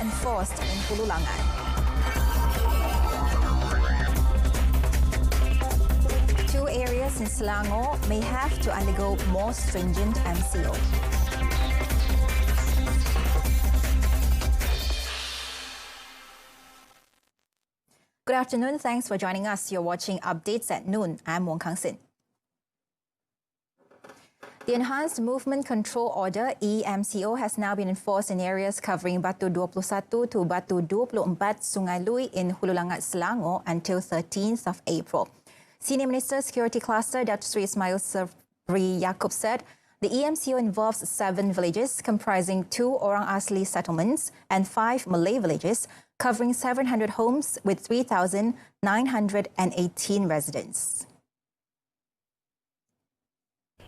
enforced in Hulu Langat. Two areas in Selangor may have to undergo more stringent MCO. Good afternoon. Thanks for joining us. You're watching Updates at Noon. I'm Wong Kang Sin. The Enhanced Movement Control Order, EMCO, has now been enforced in areas covering Batu 21 to Batu 24 Sungai Lui in Hulu Langat, Selangor until 13th of April. Senior Minister Security Cluster Datuk Seri Ismail Sabri Yaakob said the EMCO involves 7 villages comprising 2 Orang Asli settlements and 5 Malay villages, covering 700 homes with 3,918 residents.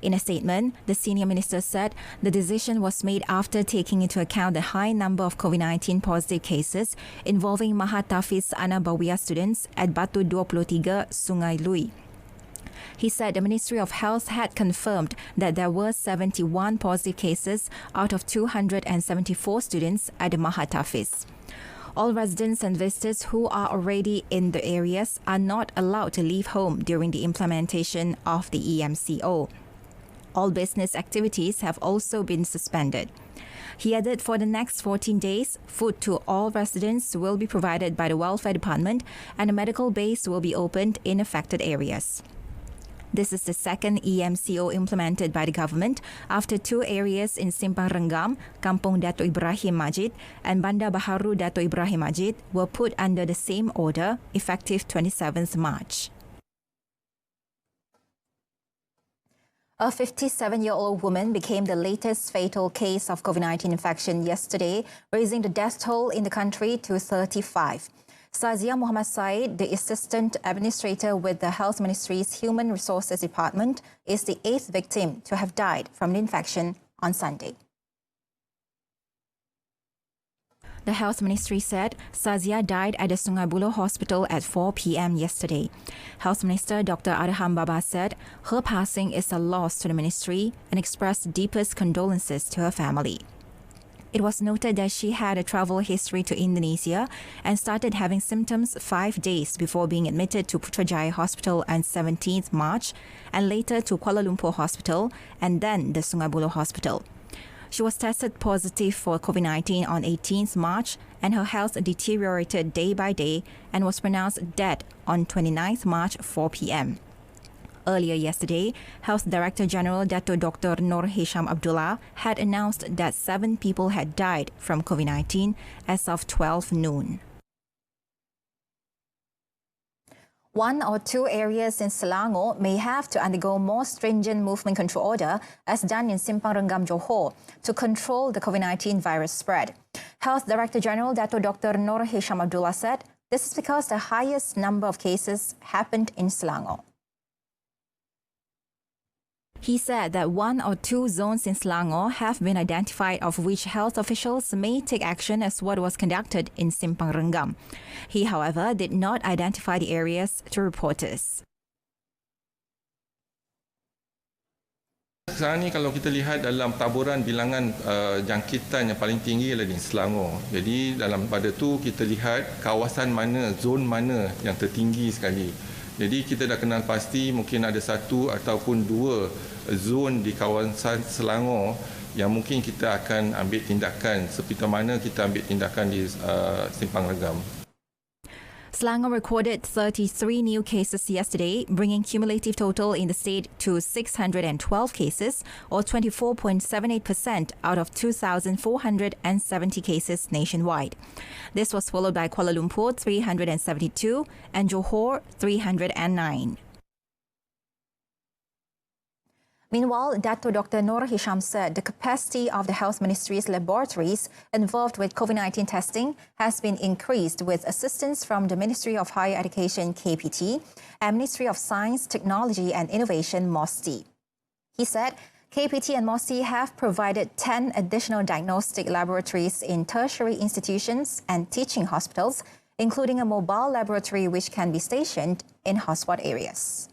In a statement, the senior minister said the decision was made after taking into account the high number of COVID-19 positive cases involving Mahat Tafiz Anabawiyah students at Batu 23 Sungai Lui. He said the Ministry of Health had confirmed that there were 71 positive cases out of 274 students at the Mahat Tafiz. All residents and visitors who are already in the areas are not allowed to leave home during the implementation of the EMCO. All business activities have also been suspended. He added for the next 14 days, food to all residents will be provided by the Welfare Department and a medical base will be opened in affected areas. This is the second EMCO implemented by the government after 2 areas in Simpang Renggam, Kampung Dato' Ibrahim Majid and Bandar Baharu Dato' Ibrahim Majid were put under the same order effective 27th March. A 57-year-old woman became the latest fatal case of COVID-19 infection yesterday, raising the death toll in the country to 35. Sazia Muhammad Said, the Assistant Administrator with the Health Ministry's Human Resources Department, is the 8th victim to have died from the infection on Sunday. The Health Ministry said Sazia died at the Sungai Buloh Hospital at 4 p.m. yesterday. Health Minister Dr. Arham Baba said her passing is a loss to the ministry and expressed deepest condolences to her family. It was noted that she had a travel history to Indonesia and started having symptoms 5 days before being admitted to Putrajaya Hospital on 17th March and later to Kuala Lumpur Hospital and then the Sungai Buloh Hospital. She was tested positive for COVID-19 on 18th March and her health deteriorated day by day and was pronounced dead on 29th March 4 p.m. Earlier yesterday, Health Director General Dato Dr. Nur Hisham Abdullah had announced that 7 people had died from COVID-19 as of 12 noon. 1 or 2 areas in Selangor may have to undergo more stringent movement control order as done in Simpang Renggam, Johor, to control the COVID-19 virus spread. Health Director General Dato Dr. Nur Hisham Abdullah said this is because the highest number of cases happened in Selangor. He said that 1 or 2 zones in Selangor have been identified, of which health officials may take action as what was conducted in Simpang Renggam. He, however, did not identify the areas to reporters. Sekarang ni kalau kita lihat dalam taburan bilangan jangkitan yang paling tinggi adalah di Selangor. Jadi dalam pada tu kita lihat kawasan mana, zon mana yang tertinggi sekali. Jadi kita dah kenal pasti mungkin ada 1 ataupun 2 zon di kawasan Selangor yang mungkin kita akan ambil tindakan seperti mana kita ambil tindakan di Simpang Renggam. Selangor recorded 33 new cases yesterday, bringing cumulative total in the state to 612 cases, or 24.78% out of 2,470 cases nationwide. This was followed by Kuala Lumpur 372 and Johor 309. Meanwhile, Dato Dr. Nur Hisham said the capacity of the Health Ministry's laboratories involved with COVID-19 testing has been increased with assistance from the Ministry of Higher Education KPT and Ministry of Science, Technology and Innovation MOSTI. He said KPT and MOSTI have provided 10 additional diagnostic laboratories in tertiary institutions and teaching hospitals, including a mobile laboratory which can be stationed in hotspot areas.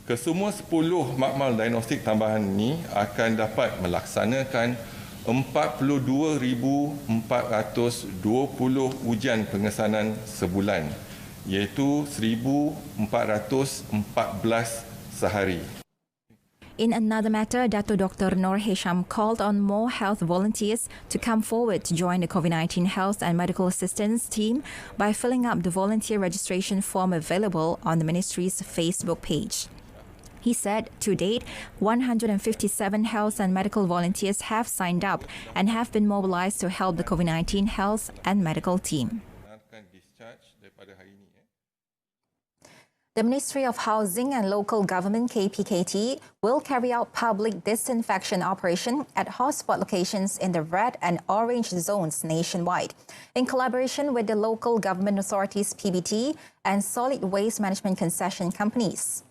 Kesemua 10 makmal diagnostik tambahan ini akan dapat melaksanakan 42,420 ujian pengesanan sebulan, iaitu 1,414 sehari. In another matter, Dato Dr. Noor Hisham called on more health volunteers to come forward to join the COVID-19 health and medical assistance team by filling up the volunteer registration form available on the ministry's Facebook page. He said, to date, 157 health and medical volunteers have signed up and have been mobilized to help the COVID-19 health and medical team. The Ministry of Housing and Local Government KPKT will carry out public disinfection operation at hotspot locations in the red and orange zones nationwide, in collaboration with the local government authorities PBT and solid waste management concession companies.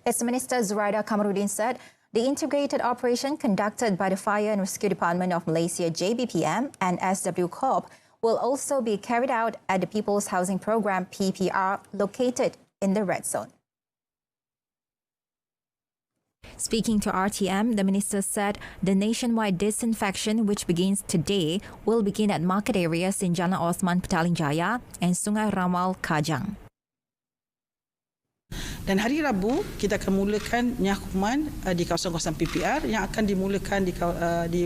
Its Minister Zuraida Kamarudin said the integrated operation conducted by the Fire and Rescue Department of Malaysia JBPM and SW Corp will also be carried out at the People's Housing Programme PPR located in the red zone. Speaking to RTM, the minister said the nationwide disinfection, which begins today, will begin at market areas in Jalan Osman Petaling Jaya and Sungai Ramal Kajang. Dan hari Rabu kita akan mulakan nyakuman di kawasan-kawasan PPR yang akan dimulakan di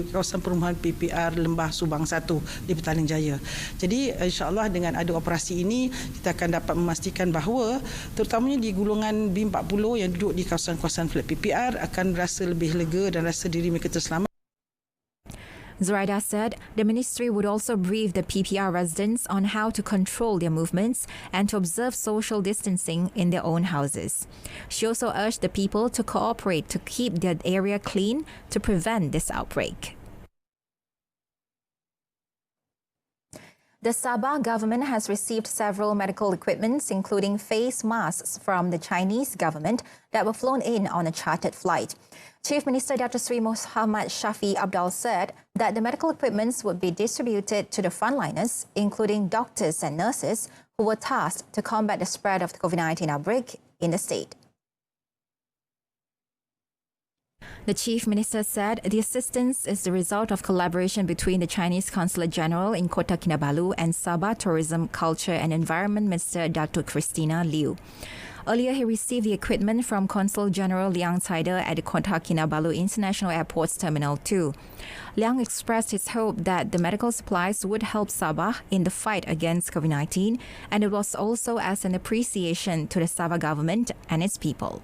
kawasan perumahan PPR Lembah Subang 1 di Petaling Jaya. Jadi insya-Allah dengan ada operasi ini kita akan dapat memastikan bahawa terutamanya di golongan B40 yang duduk di kawasan-kawasan flat PPR akan rasa lebih lega dan rasa diri mereka terselamat. Zuraida said the ministry would also brief the PPR residents on how to control their movements and to observe social distancing in their own houses. She also urged the people to cooperate to keep their area clean to prevent this outbreak. The Sabah government has received several medical equipments, including face masks from the Chinese government that were flown in on a chartered flight. Chief Minister Dr. Sri Muhammad Shafi Abdul said that the medical equipments would be distributed to the frontliners, including doctors and nurses who were tasked to combat the spread of the COVID-19 outbreak in the state. The Chief Minister said the assistance is the result of collaboration between the Chinese Consulate General in Kota Kinabalu and Sabah Tourism, Culture and Environment Minister Datuk Christina Liu. Earlier, he received the equipment from Consul General Liang Taider at the Kota Kinabalu International Airport's Terminal 2. Liang expressed his hope that the medical supplies would help Sabah in the fight against COVID-19, and it was also as an appreciation to the Sabah government and its people.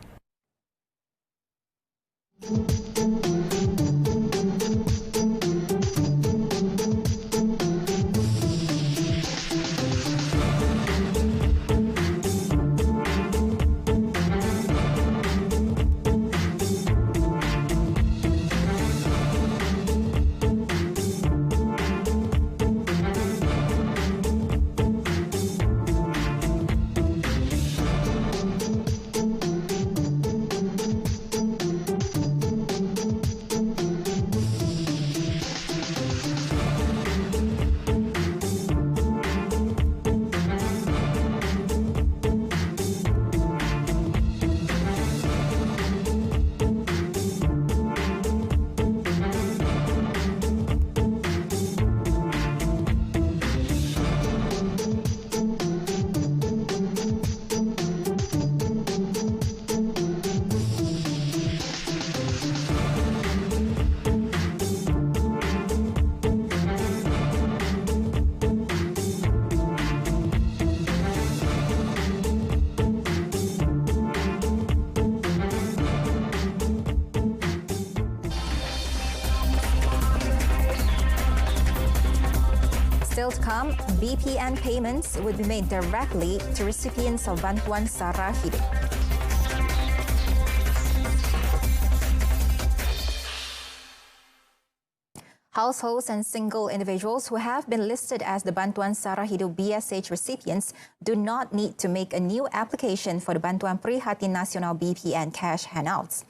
Still to come, BPN payments would be made directly to recipients of Bantuan Sara Hidup. Households and single individuals who have been listed as the Bantuan Sara Hidup BSH recipients do not need to make a new application for the Bantuan Prihatin Nasional BPN cash handouts.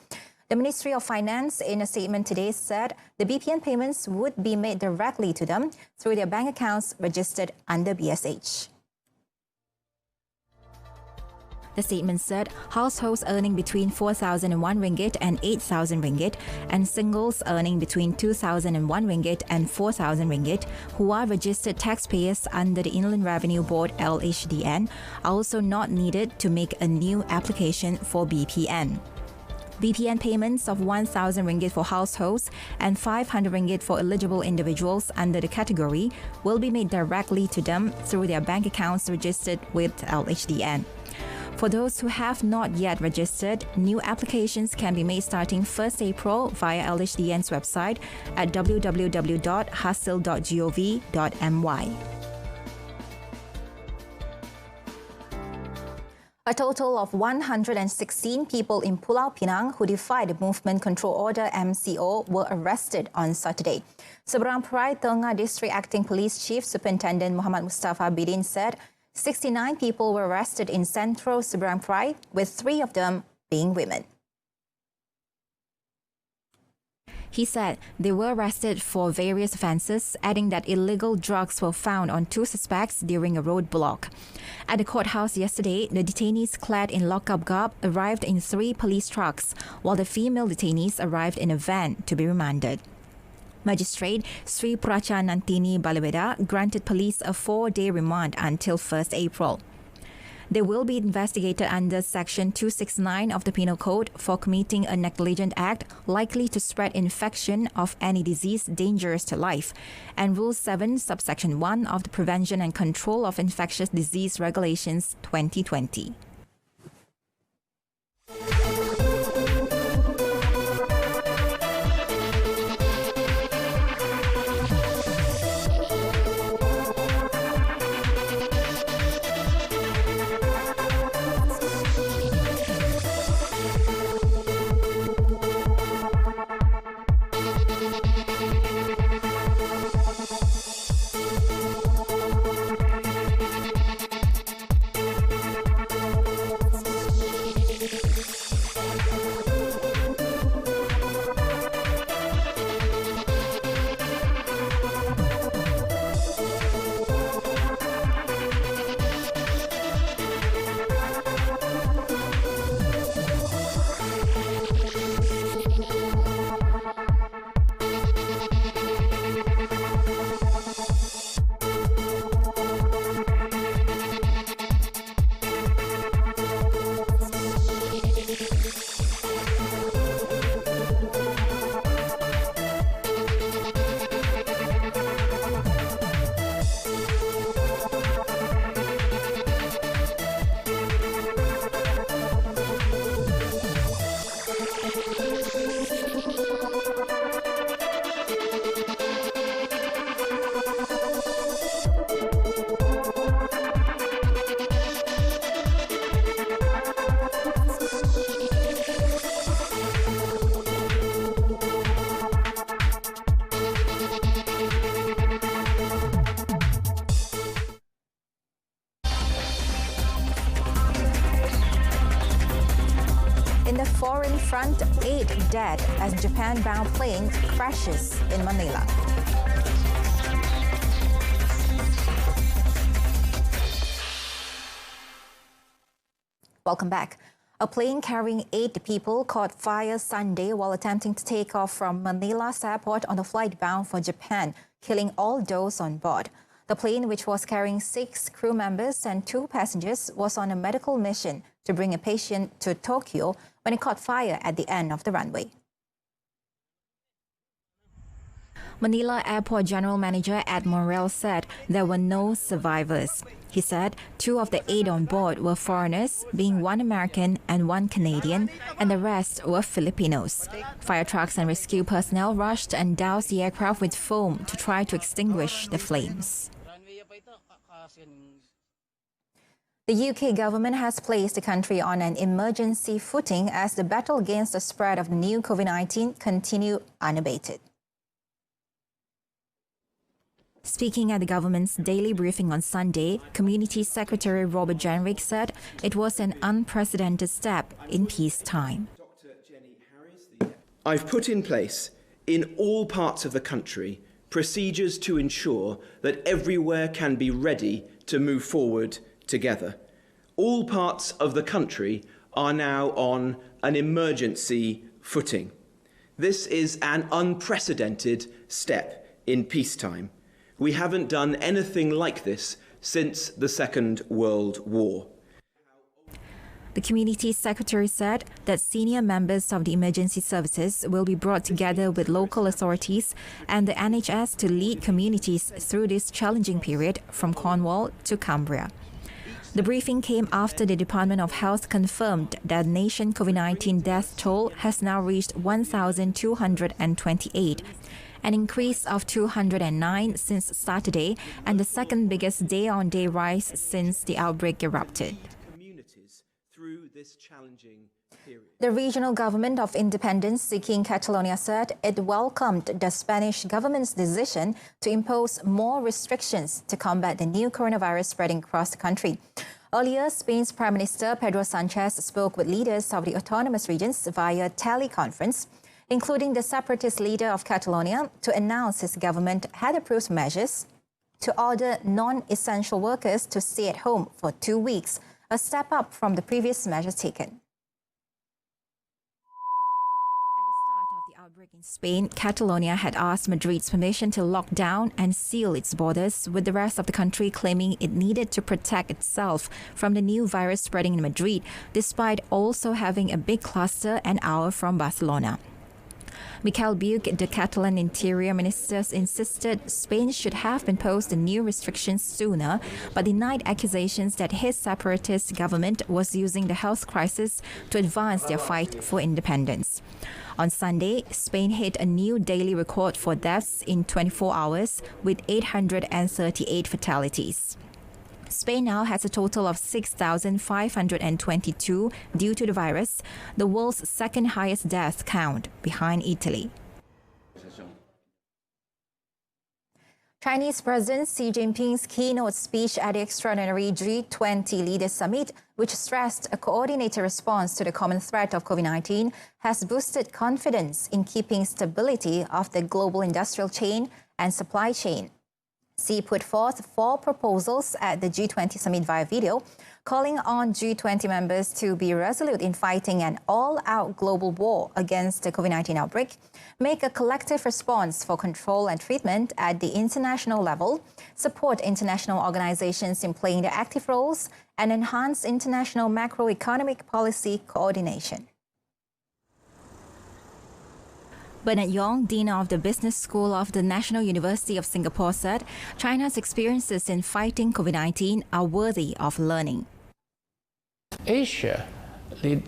The Ministry of Finance, in a statement today, said the BPN payments would be made directly to them through their bank accounts registered under BSH. The statement said households earning between 4,001 ringgit and 8,000 ringgit and singles earning between 2,001 ringgit and 4,000 ringgit who are registered taxpayers under the Inland Revenue Board LHDN are also not needed to make a new application for BPN. BPN payments of 1,000 ringgit for households and 500 ringgit for eligible individuals under the category will be made directly to them through their bank accounts registered with LHDN. For those who have not yet registered, new applications can be made starting 1st April via LHDN's website at www.hasil.gov.my. A total of 116 people in Pulau Pinang who defied the Movement Control Order MCO were arrested on Saturday. Seberang Perai Tengah District Acting Police Chief Superintendent Muhammad Mustafa Bidin said 69 people were arrested in central Seberang Perai, with 3 of them being women. He said they were arrested for various offences, adding that illegal drugs were found on 2 suspects during a roadblock. At the courthouse yesterday, the detainees clad in lock-up garb arrived in 3 police trucks, while the female detainees arrived in a van to be remanded. Magistrate Sri Pracha Nantini Balaweda granted police a 4-day remand until 1st April. They will be investigated under Section 269 of the Penal Code for committing a negligent act likely to spread infection of any disease dangerous to life, and Rule 7, Subsection 1 of the Prevention and Control of Infectious Disease Regulations 2020. In the foreign front, 8 dead as Japan-bound plane crashes in Manila. Welcome back. A plane carrying 8 people caught fire Sunday while attempting to take off from Manila's airport on a flight bound for Japan, killing all those on board. The plane, which was carrying 6 crew members and 2 passengers, was on a medical mission to bring a patient to Tokyo when it caught fire at the end of the runway. Manila Airport General Manager Ed Morel said there were no survivors. He said 2 of the 8 on board were foreigners, being 1 American and 1 Canadian, and the rest were Filipinos. Fire trucks and rescue personnel rushed and doused the aircraft with foam to try to extinguish the flames. The UK government has placed the country on an emergency footing as the battle against the spread of the new COVID-19 continue unabated. Speaking at the government's daily briefing on Sunday, Community Secretary Robert Jenrick said it was an unprecedented step in peacetime. I've put in place, in all parts of the country, procedures to ensure that everywhere can be ready to move forward together. all parts of the country are now on an emergency footing. This is an unprecedented step in peacetime. We haven't done anything like this since the Second World War. The Community Secretary said that senior members of the emergency services will be brought together with local authorities and the NHS to lead communities through this challenging period from Cornwall to Cumbria. The briefing came after the Department of Health confirmed that the nation COVID-19 death toll has now reached 1,228, an increase of 209 since Saturday and the second biggest day-on-day rise since the outbreak erupted. The regional government of independence seeking Catalonia said it welcomed the Spanish government's decision to impose more restrictions to combat the new coronavirus spreading across the country. Earlier, Spain's Prime Minister Pedro Sanchez spoke with leaders of the autonomous regions via teleconference, including the separatist leader of Catalonia, to announce his government had approved measures to order non-essential workers to stay at home for 2 weeks, a step up from the previous measures taken. At the start of the outbreak in Spain, Catalonia had asked Madrid's permission to lock down and seal its borders, with the rest of the country claiming it needed to protect itself from the new virus spreading in Madrid, despite also having a big cluster an hour from Barcelona. Miquel Buch, the Catalan Interior Minister, insisted Spain should have imposed the new restrictions sooner, but denied accusations that his separatist government was using the health crisis to advance their fight for independence. On Sunday, Spain hit a new daily record for deaths in 24 hours, with 838 fatalities. Spain now has a total of 6,522 due to the virus, the world's second highest death count, behind Italy. Chinese President Xi Jinping's keynote speech at the extraordinary G20 Leaders Summit, which stressed a coordinated response to the common threat of COVID-19, has boosted confidence in keeping stability of the global industrial chain and supply chain. Xi put forth 4 proposals at the G20 summit via video, calling on G20 members to be resolute in fighting an all-out global war against the COVID-19 outbreak, make a collective response for control and treatment at the international level, support international organizations in playing their active roles, and enhance international macroeconomic policy coordination. Bernard Yong, Dean of the Business School of the National University of Singapore, said China's experiences in fighting COVID-19 are worthy of learning. Asia,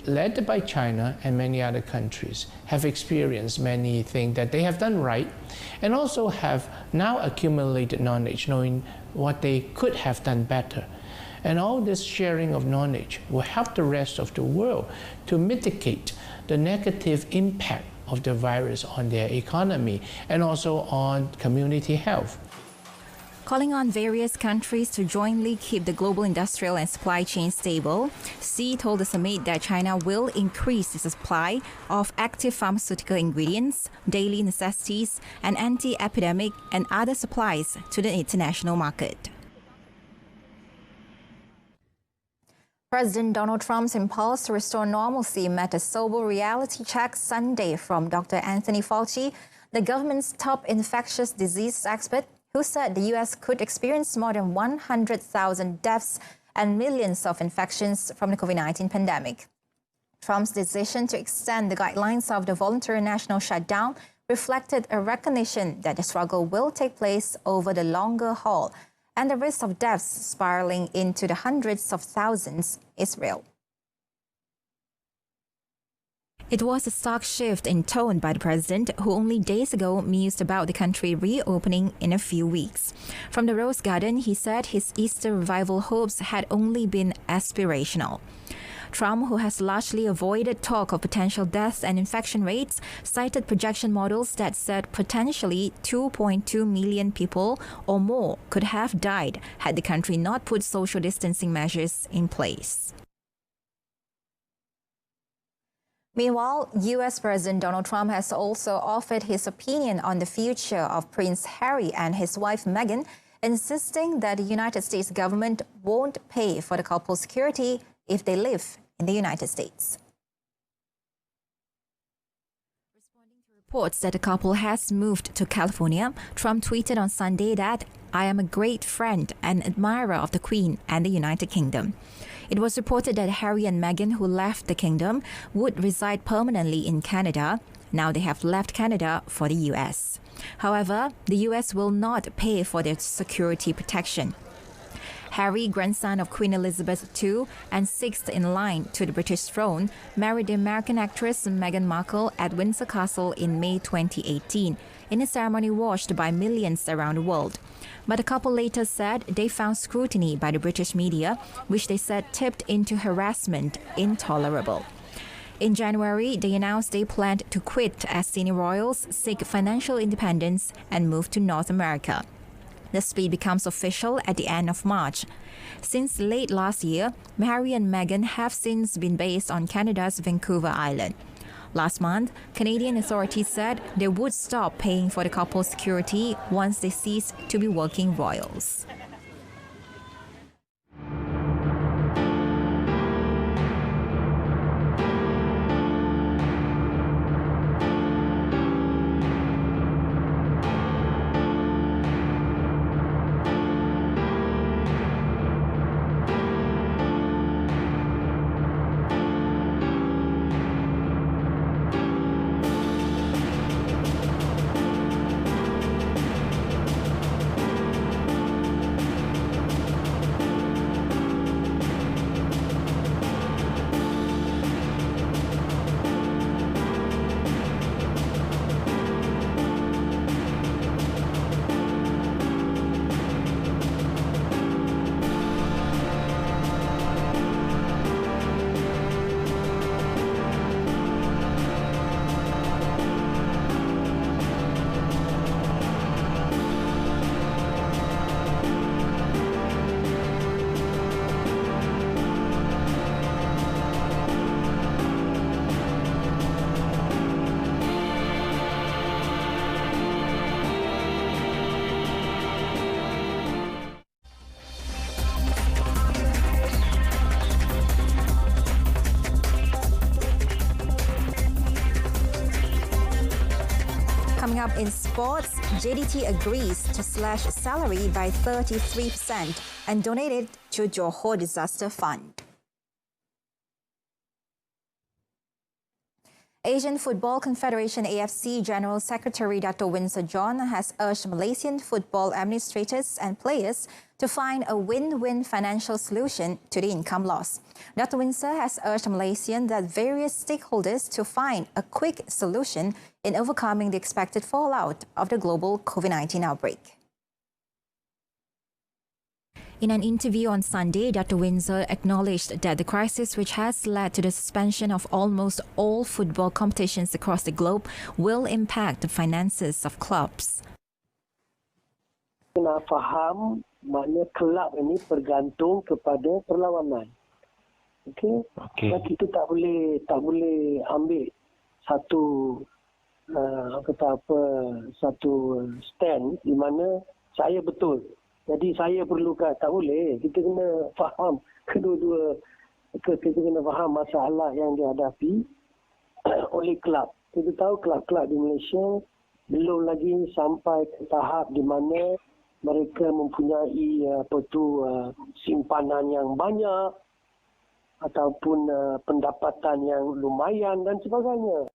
led by China and many other countries, have experienced many things that they have done right and also have now accumulated knowledge, knowing what they could have done better. And all this sharing of knowledge will help the rest of the world to mitigate the negative impact of the virus on their economy and also on community health. Calling on various countries to jointly keep the global industrial and supply chain stable, Xi told the summit that China will increase the supply of active pharmaceutical ingredients, daily necessities, and anti-epidemic and other supplies to the international market. President Donald Trump's impulse to restore normalcy met a sober reality check Sunday from Dr. Anthony Fauci, the government's top infectious disease expert, who said the U.S. could experience more than 100,000 deaths and millions of infections from the COVID-19 pandemic. Trump's decision to extend the guidelines of the voluntary national shutdown reflected a recognition that the struggle will take place over the longer haul, and the risk of deaths spiraling into the hundreds of thousands is real. It was a stark shift in tone by the president, who only days ago mused about the country reopening in a few weeks. From the Rose Garden, he said his Easter revival hopes had only been aspirational. Trump, who has largely avoided talk of potential deaths and infection rates, cited projection models that said potentially 2.2 million people or more could have died had the country not put social distancing measures in place. Meanwhile, U.S. President Donald Trump has also offered his opinion on the future of Prince Harry and his wife Meghan, insisting that the United States government won't pay for the couple's security if they live in the United States. Responding to reports that the couple has moved to California, Trump tweeted on Sunday that, "I am a great friend and admirer of the Queen and the United Kingdom." It was reported that Harry and Meghan, who left the kingdom, would reside permanently in Canada. Now they have left Canada for the US. However, the US will not pay for their security protection. Harry, grandson of Queen Elizabeth II and sixth in line to the British throne, married the American actress Meghan Markle at Windsor Castle in May 2018, in a ceremony watched by millions around the world. But the couple later said they found scrutiny by the British media, which they said tipped into harassment, intolerable. In January, they announced they planned to quit as senior royals, seek financial independence, and move to North America. The split becomes official at the end of March. Since late last year, Harry and Meghan have since been based on Canada's Vancouver Island. Last month, Canadian authorities said they would stop paying for the couple's security once they cease to be working royals. Coming up in sports, JDT agrees to slash salary by 33% and donate it to Johor Disaster Fund. Asian Football Confederation AFC General Secretary Dato' Windsor John has urged Malaysian football administrators and players to find a win-win financial solution to the income loss. Dato' Windsor has urged Malaysians that various stakeholders to find a quick solution in overcoming the expected fallout of the global COVID-19 outbreak. In an interview on Sunday, Dato' Windsor acknowledged that the crisis, which has led to the suspension of almost all football competitions across the globe, will impact the finances of clubs. Kena faham makna kelab ini bergantung kepada perlawanan. Okey. Kita tak boleh ambil satu satu stand di mana saya betul. Jadi saya perlukan, tak boleh. Kita kena faham kedua-dua, kita kena faham masalah yang dihadapi oleh kelab. Kita tahu kelab-kelab di Malaysia belum lagi sampai ke tahap di mana mereka mempunyai simpanan yang banyak ataupun pendapatan yang lumayan dan sebagainya.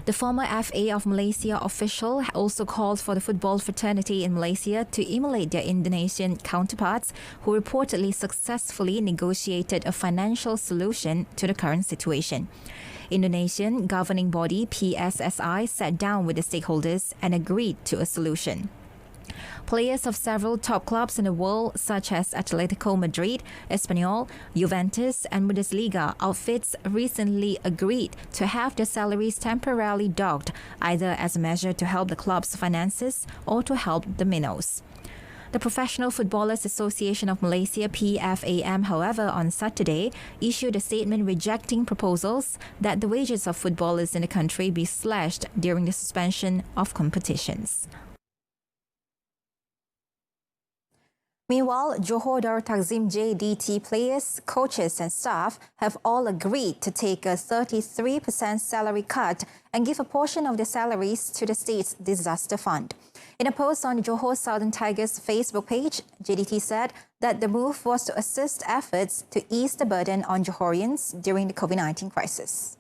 The former FA of Malaysia official also called for the football fraternity in Malaysia to emulate their Indonesian counterparts, who reportedly successfully negotiated a financial solution to the current situation. Indonesian governing body PSSI sat down with the stakeholders and agreed to a solution. Players of several top clubs in the world, such as Atletico Madrid, Espanyol, Juventus, and Bundesliga outfits, recently agreed to have their salaries temporarily docked, either as a measure to help the club's finances or to help the minnows. The Professional Footballers Association of Malaysia, PFAM, however, on Saturday, issued a statement rejecting proposals that the wages of footballers in the country be slashed during the suspension of competitions. Meanwhile, Johor Darul Takzim JDT players, coaches and staff have all agreed to take a 33% salary cut and give a portion of their salaries to the state's disaster fund. In a post on Johor Southern Tigers' Facebook page, JDT said that the move was to assist efforts to ease the burden on Johorians during the COVID-19 crisis.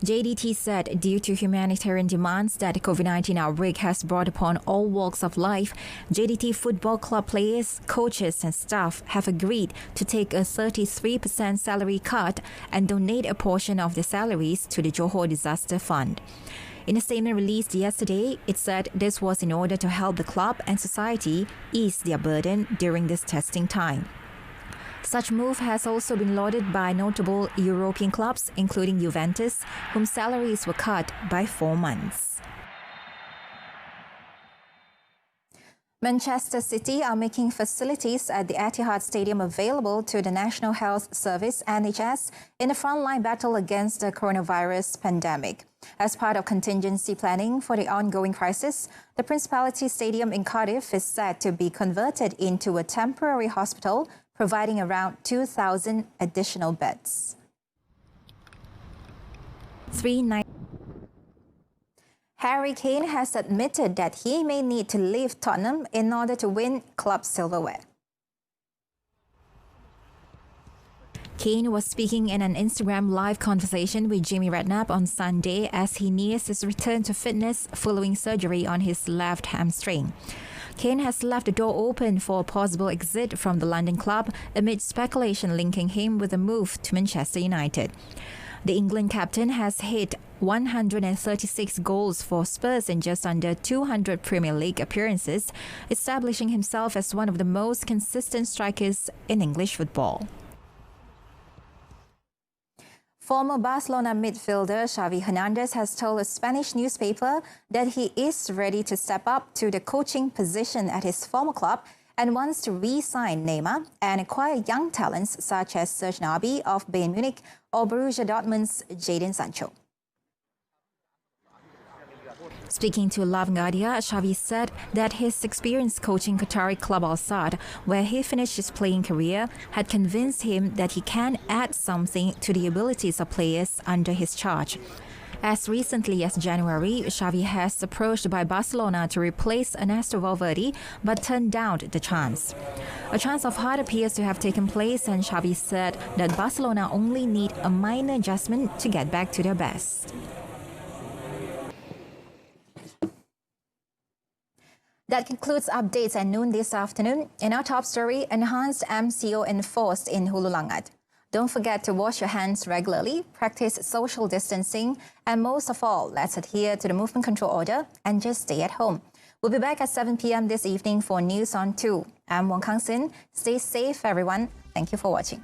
JDT said due to humanitarian demands that the COVID-19 outbreak has brought upon all walks of life, JDT Football Club players, coaches and staff have agreed to take a 33% salary cut and donate a portion of their salaries to the Johor Disaster Fund. In a statement released yesterday, it said this was in order to help the club and society ease their burden during this testing time. Such move has also been lauded by notable European clubs, including Juventus, whose salaries were cut by 4 months. Manchester City are making facilities at the Etihad Stadium available to the National Health Service (NHS) in the frontline battle against the coronavirus pandemic. As part of contingency planning for the ongoing crisis, the Principality Stadium in Cardiff is set to be converted into a temporary hospital, providing around 2,000 additional beds. Harry Kane has admitted that he may need to leave Tottenham in order to win club silverware. Kane was speaking in an Instagram live conversation with Jimmy Redknapp on Sunday as he nears his return to fitness following surgery on his left hamstring. Kane has left the door open for a possible exit from the London club amid speculation linking him with a move to Manchester United. The England captain has hit 136 goals for Spurs in just under 200 Premier League appearances, establishing himself as one of the most consistent strikers in English football. Former Barcelona midfielder Xavi Hernandez has told a Spanish newspaper that he is ready to step up to the coaching position at his former club and wants to re-sign Neymar and acquire young talents such as Serge Gnabry of Bayern Munich or Borussia Dortmund's Jadon Sancho. Speaking to La Vanguardia, Xavi said that his experience coaching Qatari club Al Sadd, where he finished his playing career, had convinced him that he can add something to the abilities of players under his charge. As recently as January, Xavi has approached by Barcelona to replace Ernesto Valverde, but turned down the chance. A chance of heart appears to have taken place, and Xavi said that Barcelona only need a minor adjustment to get back to their best. That concludes updates at noon this afternoon. In our top story, enhanced MCO enforced in Hulu Langat. Don't forget to wash your hands regularly, practice social distancing, and most of all, let's adhere to the movement control order and just stay at home. We'll be back at 7 p.m. this evening for News on 2. I'm Wong Kang Sin. Stay safe, everyone. Thank you for watching.